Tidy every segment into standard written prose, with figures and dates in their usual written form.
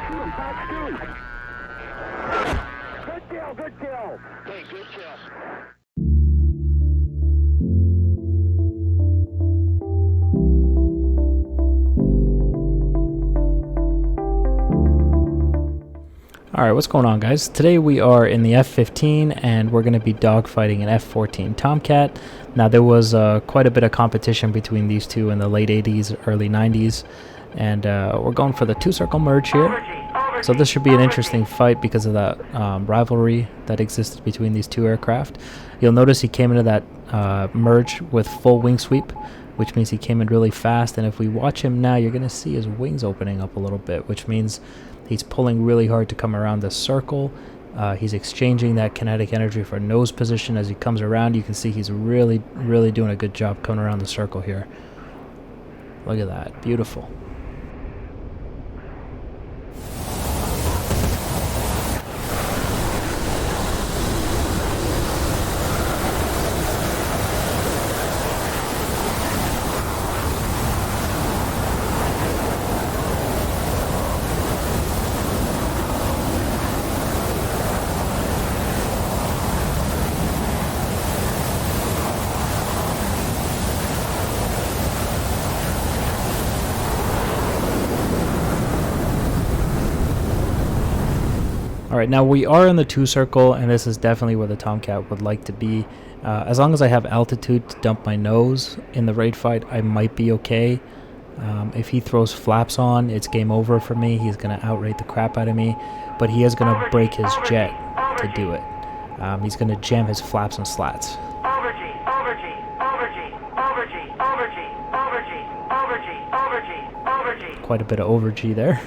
Shoot him, back shoot. Good kill, good kill. Hey, good kill. Alright, what's going on, guys? Today we are in the F-15 and we're going to be dogfighting an F-14 Tomcat. Now there was quite a bit of competition between these two in the late 80s, early 90s, and we're going for the two-circle merge here. So this should be an interesting fight because of that rivalry that existed between these two aircraft. You'll notice he came into that merge with full wing sweep, which means he came in really fast, and if we watch him now, you're going to see his wings opening up a little bit, which means he's pulling really hard to come around this circle. He's exchanging that kinetic energy for nose position as he comes around. You can see he's really doing a good job coming around the circle here. Look at that. Beautiful. Alright, now we are in the two-circle, and this is definitely where the Tomcat would like to be. As long as I have altitude to dump my nose in the raid fight, I might be okay. If he throws flaps on, it's game over for me. He's going to outrate the crap out of me, but he is going to break his jet to do it. He's going to jam his flaps and slats. Quite a bit of over-G there.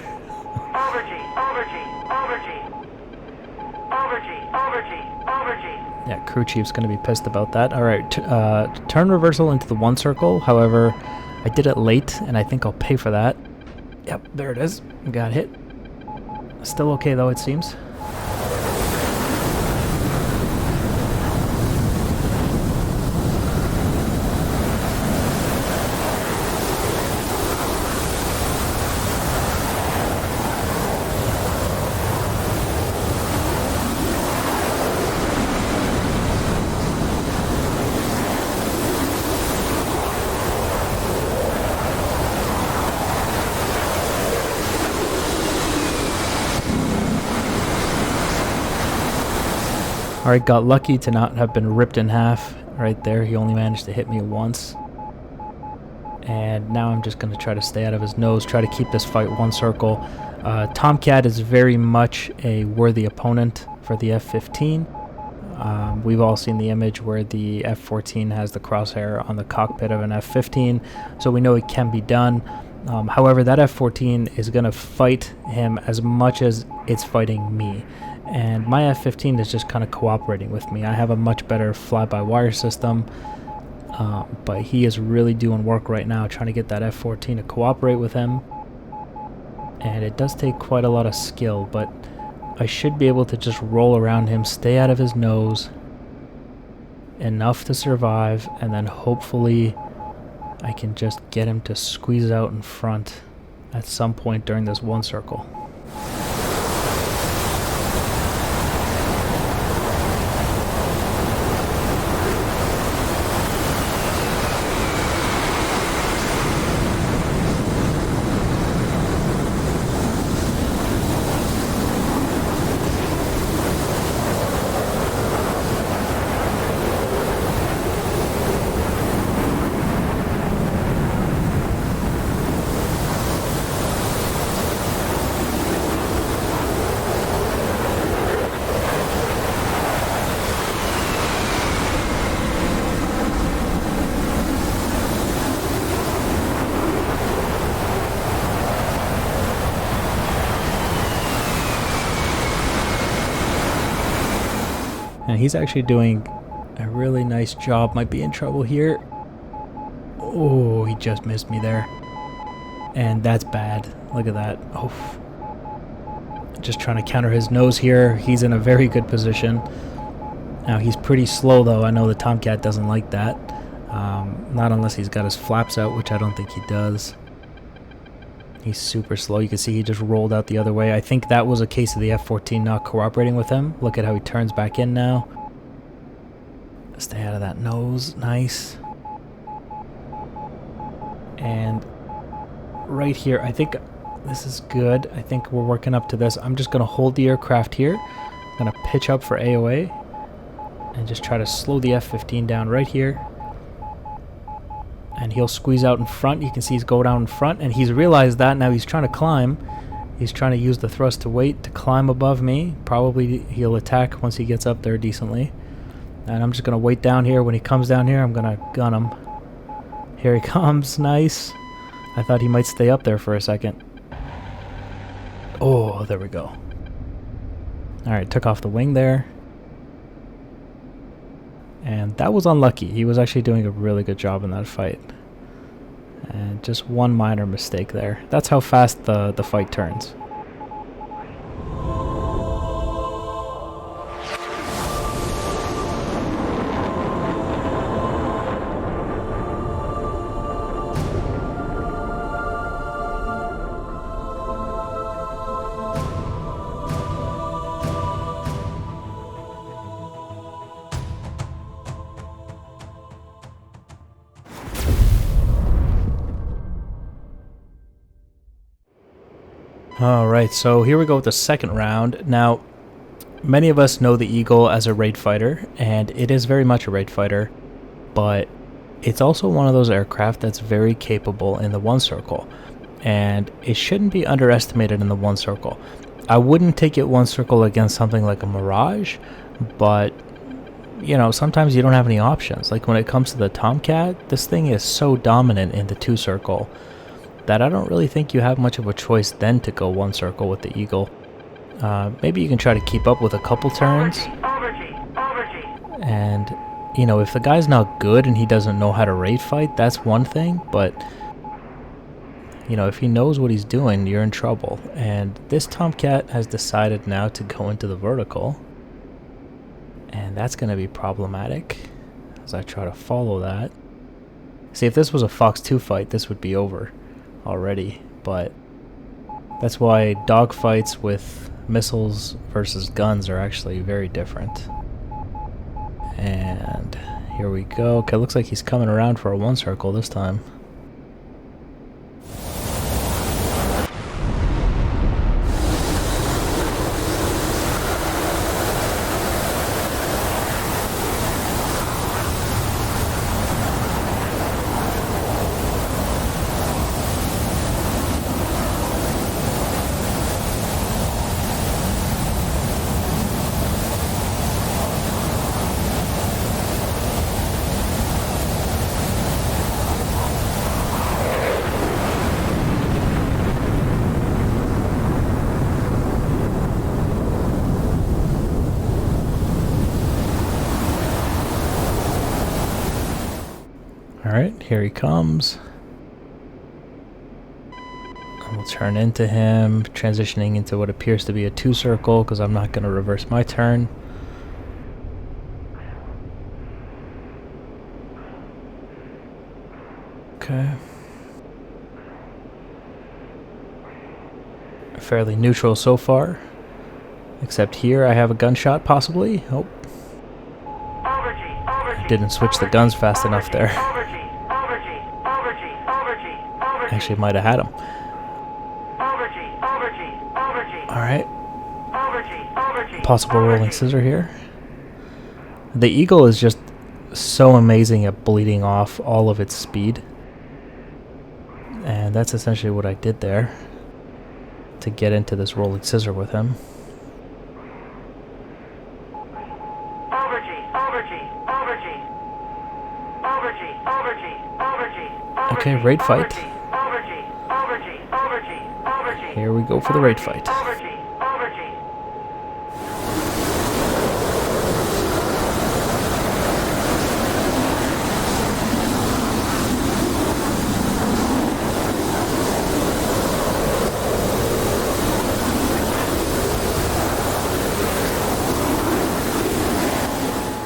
Yeah, crew chief's going to be pissed about that. Alright, turn reversal into the one circle. However, I did it late, and I think I'll pay for that. Yep, there it is. Got hit. Still okay, though, it seems. Alright, got lucky to not have been ripped in half right there. He only managed to hit me once. And now I'm just going to try to stay out of his nose, try to keep this fight one circle. Tomcat is very much a worthy opponent for the F-15. We've all seen the image where the F-14 has the crosshair on the cockpit of an F-15, so we know it can be done. However, that F-14 is going to fight him as much as it's fighting me. And my F-15 is just kind of cooperating with me. I have a much better fly-by-wire system, but he is really doing work right now trying to get that F-14 to cooperate with him. And it does take quite a lot of skill, but I should be able to just roll around him, stay out of his nose, enough to survive, and then hopefully I can just get him to squeeze out in front at some point during this one circle. And he's actually doing a really nice job. Might be in trouble here. Oh, he just missed me there. And that's bad. Look at that. Oh. Just trying to counter his nose here. He's in a very good position. Now, he's pretty slow, though. I know the Tomcat doesn't like that. Not unless he's got his flaps out, which I don't think he does. He's super slow. You can see he just rolled out the other way. I think that was a case of the F-14 not cooperating with him. Look at how he turns back in now. Stay out of that nose. Nice. And right here, I think this is good. I think we're working up to this. I'm just going to hold the aircraft here. I'm going to pitch up for AOA and just try to slow the F-15 down right here. And he'll squeeze out in front. You can see he's go down in front, and he's realized that. Now he's trying to climb. He's trying to use the thrust to weight to climb above me. Probably he'll attack once he gets up there decently. And I'm just going to wait down here. When he comes down here, I'm going to gun him. Here he comes. Nice. I thought he might stay up there for a second. Oh, there we go. Alright, took off the wing there. And that was unlucky. He was actually doing a really good job in that fight. And just one minor mistake there. That's how fast the fight turns. Alright, so here we go with the second round. Now, many of us know the Eagle as a raid fighter, and it is very much a raid fighter, but it's also one of those aircraft that's very capable in the one circle, and it shouldn't be underestimated in the one circle. I wouldn't take it one circle against something like a Mirage, but you know, sometimes you don't have any options. Like when it comes to the Tomcat, this thing is so dominant in the two circle that I don't really think you have much of a choice then to go one circle with the Eagle. Maybe you can try to keep up with a couple turns. And, you know, if the guy's not good and he doesn't know how to raid fight, that's one thing. But, you know, if he knows what he's doing, you're in trouble. And this Tomcat has decided now to go into the vertical. And that's going to be problematic as I try to follow that. See, if this was a Fox 2 fight, this would be over already, but that's why dogfights with missiles versus guns are actually very different. And here we go. Okay, looks like he's coming around for a one circle this time. Alright, here he comes. And we'll turn into him, transitioning into what appears to be a two circle because I'm not going to reverse my turn. Okay. Fairly neutral so far. Except here I have a gunshot possibly. Oh. Didn't switch the guns fast enough there. Actually might have had him. Alright. Possible rolling scissor here. The Eagle is just so amazing at bleeding off all of its speed. And that's essentially what I did there to get into this rolling scissor with him. Okay, raid fight. Here we go for the raid fight.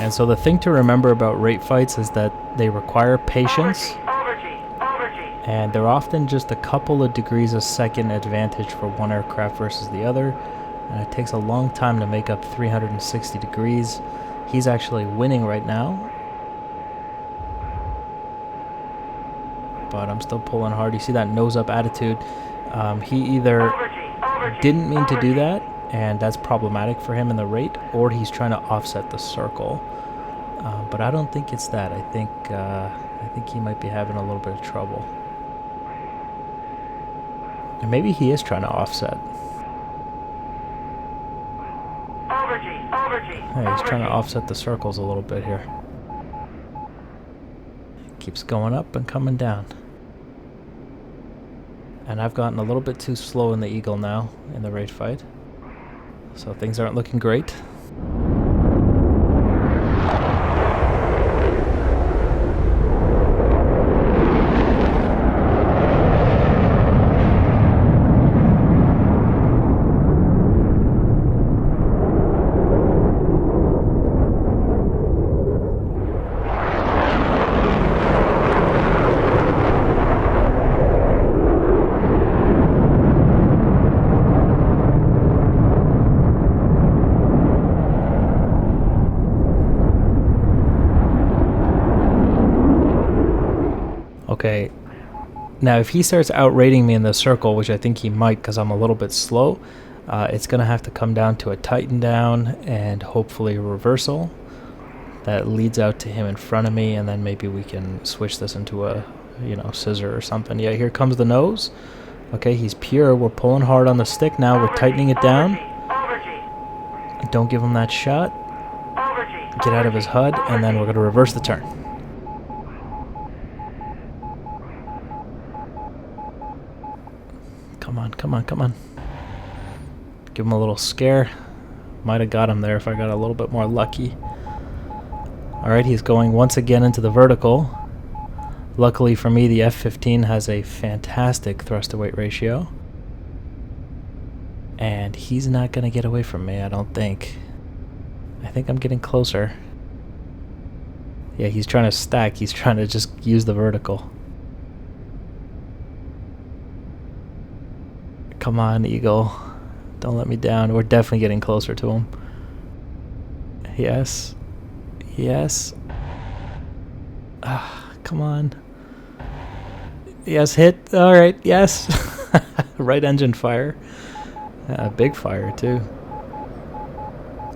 And so the thing to remember about raid fights is that they require patience. And they're often just a couple of degrees a second advantage for one aircraft versus the other, and it takes a long time to make up 360 degrees. He's actually winning right now, but I'm still pulling hard. You see that nose up attitude. He either didn't mean to do that, and that's problematic for him in the rate, or he's trying to offset the circle. But I don't think it's that. I think he might be having a little bit of trouble. And maybe he is trying to offset. Yeah, he's trying to offset the circles a little bit here. Keeps going up and coming down. And I've gotten a little bit too slow in the Eagle now in the rate fight. So things aren't looking great. Okay, now if he starts outrating me in the circle, which I think he might because I'm a little bit slow, it's going to have to come down to a tighten down and hopefully a reversal that leads out to him in front of me, and then maybe we can switch this into a, scissor or something. Yeah, here comes the nose. Okay, he's pure. We're pulling hard on the stick now. We're tightening it down. Don't give him that shot. Get out of his HUD, and then we're going to reverse the turn. Come on, come on, come on. Give him a little scare. Might have got him there if I got a little bit more lucky. Alright, he's going once again into the vertical. Luckily for me, the F-15 has a fantastic thrust-to-weight ratio. And he's not going to get away from me, I don't think. I think I'm getting closer. Yeah, he's trying to stack. He's trying to just use the vertical. Come on, Eagle. Don't let me down. We're definitely getting closer to him. Yes. Yes. Ah, come on. Yes, hit. Alright, yes. Right engine fire. Big fire, too.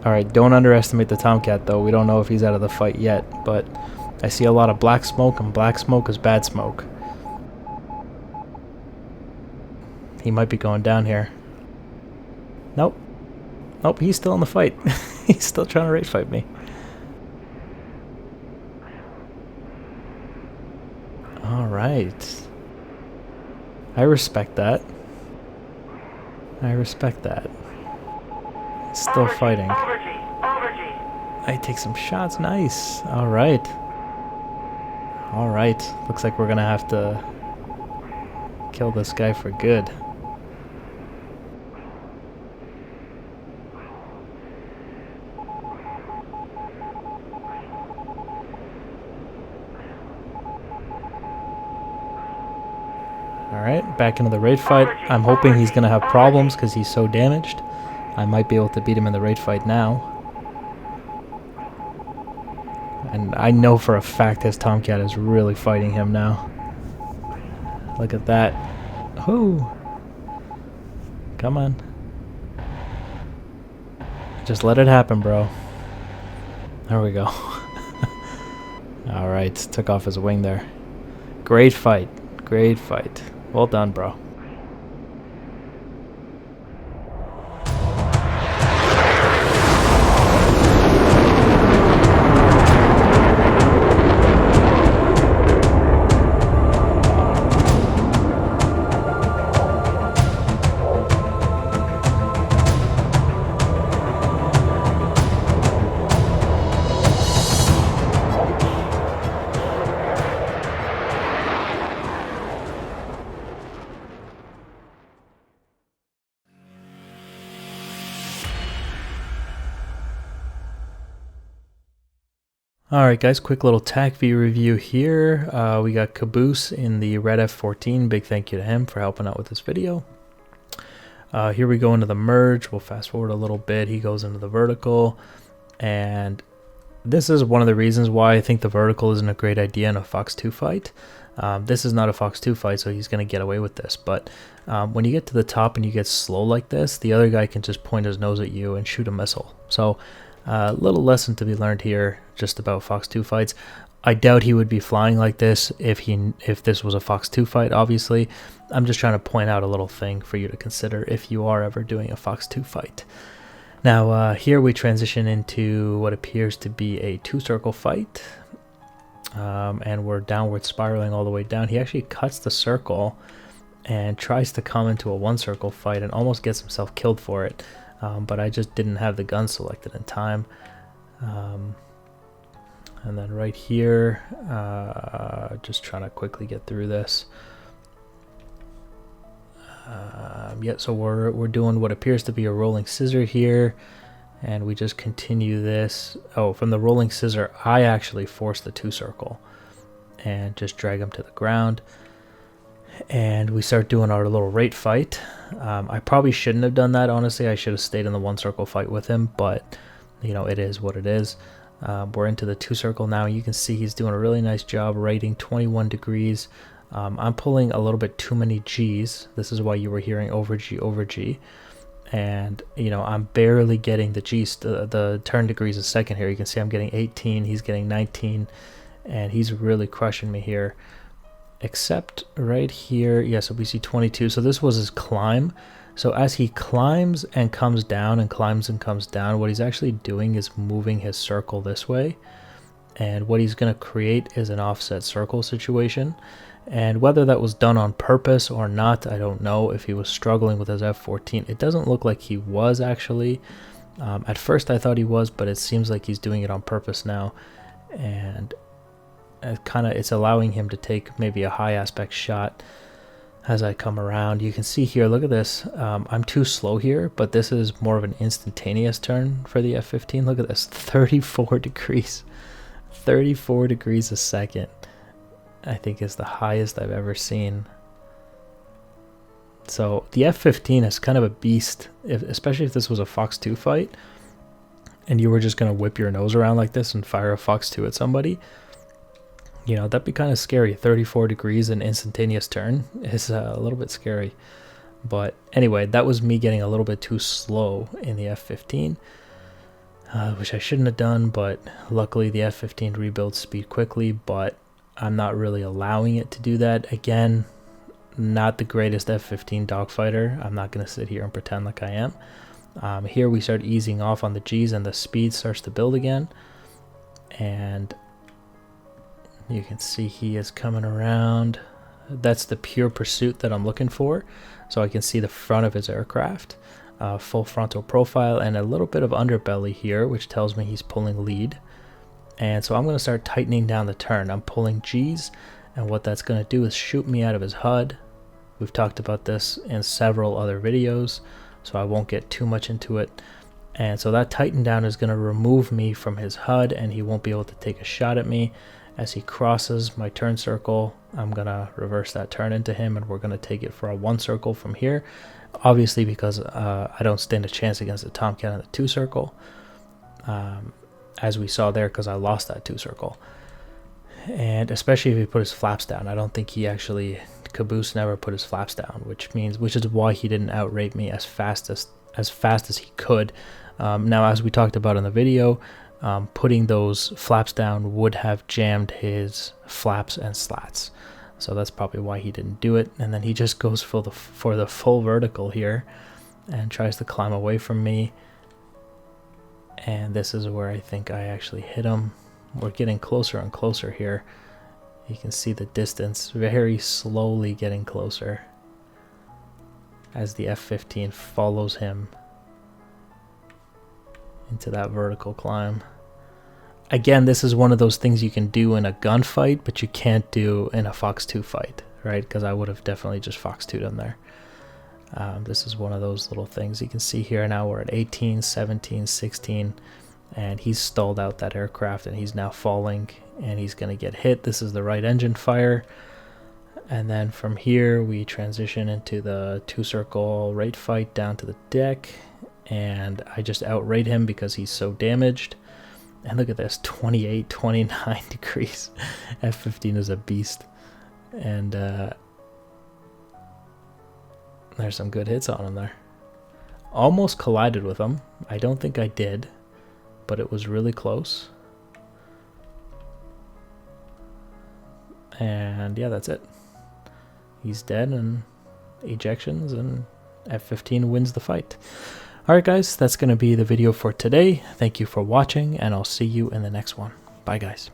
Alright, don't underestimate the Tomcat, though. We don't know if he's out of the fight yet, but I see a lot of black smoke, and black smoke is bad smoke. He might be going down here. Nope. Nope, he's still in the fight. He's still trying to rate fight me. Alright. I respect that. I respect that. He's still fighting. I take some shots. Nice. Alright. Alright. Looks like we're gonna have to kill this guy for good. Alright, back into the raid fight. I'm hoping he's going to have problems because he's so damaged. I might be able to beat him in the raid fight now. And I know for a fact his Tomcat is really fighting him now. Look at that. Oh! Come on. Just let it happen, bro. There we go. Alright, took off his wing there. Great fight. Great fight. Well done, bro. Alright guys, quick little Tacview review here. We got Caboose in the red F-14. Big thank you to him for helping out with this video. Here we go into the merge. We'll fast forward a little bit. He goes into the vertical. And this is one of the reasons why I think the vertical isn't a great idea in a Fox 2 fight. This is not a Fox 2 fight, so he's going to get away with this. But when you get to the top and you get slow like this, the other guy can just point his nose at you and shoot a missile. So a little lesson to be learned here just about Fox 2 fights. I doubt he would be flying like this if this was a Fox 2 fight, obviously. I'm just trying to point out a little thing for you to consider if you are ever doing a Fox 2 fight. Now here we transition into what appears to be a two-circle fight. And we're downward spiraling all the way down. He actually cuts the circle and tries to come into a one-circle fight and almost gets himself killed for it. But I just didn't have the gun selected in time. And then right here, just trying to quickly get through this. Yeah, so we're doing what appears to be a rolling scissor here. And we just continue this. Oh, from the rolling scissor, I actually force the two-circle and just drag him to the ground. And we start doing our little rate fight. I probably shouldn't have done that, honestly. I should have stayed in the one-circle fight with him, but, you know, it is what it is. We're into the two-circle now. You can see he's doing a really nice job rating 21 degrees. I'm pulling a little bit too many G's. This is why you were hearing over G, over G. And, you know, I'm barely getting the G's, the turn degrees a second here. You can see I'm getting 18, he's getting 19, and he's really crushing me here. Except right here, yeah, so we see 22. So this was his climb. So as he climbs and comes down and climbs and comes down, what he's actually doing is moving his circle this way. And what he's going to create is an offset circle situation. And whether that was done on purpose or not, I don't know. If he was struggling with his F-14, it doesn't look like he was actually. At first I thought he was, but it seems like he's doing it on purpose now. And it's allowing him to take maybe a high aspect shot as I come around. You can see here, look at this. I'm too slow here, but this is more of an instantaneous turn for the F-15. Look at this, 34 degrees. 34 degrees a second, I think, is the highest I've ever seen. So the F-15 is kind of a beast, especially if this was a Fox 2 fight and you were just going to whip your nose around like this and fire a Fox 2 at somebody. You know, that'd be kind of scary. 34 degrees and instantaneous turn is a little bit scary. But anyway, that was me getting a little bit too slow in the F-15, which I shouldn't have done, but luckily the F-15 rebuilds speed quickly, but I'm not really allowing it to do that. Again, not the greatest F-15 dogfighter. I'm not going to sit here and pretend like I am. Here we start easing off on the G's and the speed starts to build again. And you can see he is coming around. That's the pure pursuit that I'm looking for. So I can see the front of his aircraft, full frontal profile, and a little bit of underbelly here, which tells me he's pulling lead. And so I'm going to start tightening down the turn. I'm pulling G's, and what that's going to do is shoot me out of his HUD. We've talked about this in several other videos, so I won't get too much into it. And so that tighten down is going to remove me from his HUD, and he won't be able to take a shot at me. As he crosses my turn circle, I'm going to reverse that turn into him, and we're going to take it for a one circle from here. Obviously, because I don't stand a chance against the Tomcat in the two circle, as we saw there, because I lost that two circle. And especially if he put his flaps down. I don't think he actually, Caboose never put his flaps down, which is why he didn't outrate me as fast as he could. Now, as we talked about in the video, putting those flaps down would have jammed his flaps and slats. So that's probably why he didn't do it. And then he just goes for the full vertical here and tries to climb away from me. And this is where I think I actually hit him. We're getting closer and closer here. You can see the distance very slowly getting closer as the F-15 follows him into that vertical climb. Again, this is one of those things you can do in a gunfight, but you can't do in a Fox 2 fight, right? Because I would have definitely just Fox 2'd him there. This is one of those little things. You can see here now we're at 18, 17, 16. and he's stalled out that aircraft, and he's now falling, and he's going to get hit. This is the right engine fire. And then from here we transition into the 2-circle right fight down to the deck, and I just outrate him because he's so damaged. And look at this, 28, 29 degrees. F-15 is a beast. And there's some good hits on him there. Almost collided with him. I don't think I did, but it was really close. And yeah, that's it. He's dead, and ejections, and F-15 wins the fight. Alright guys, that's going to be the video for today. Thank you for watching, and I'll see you in the next one. Bye guys.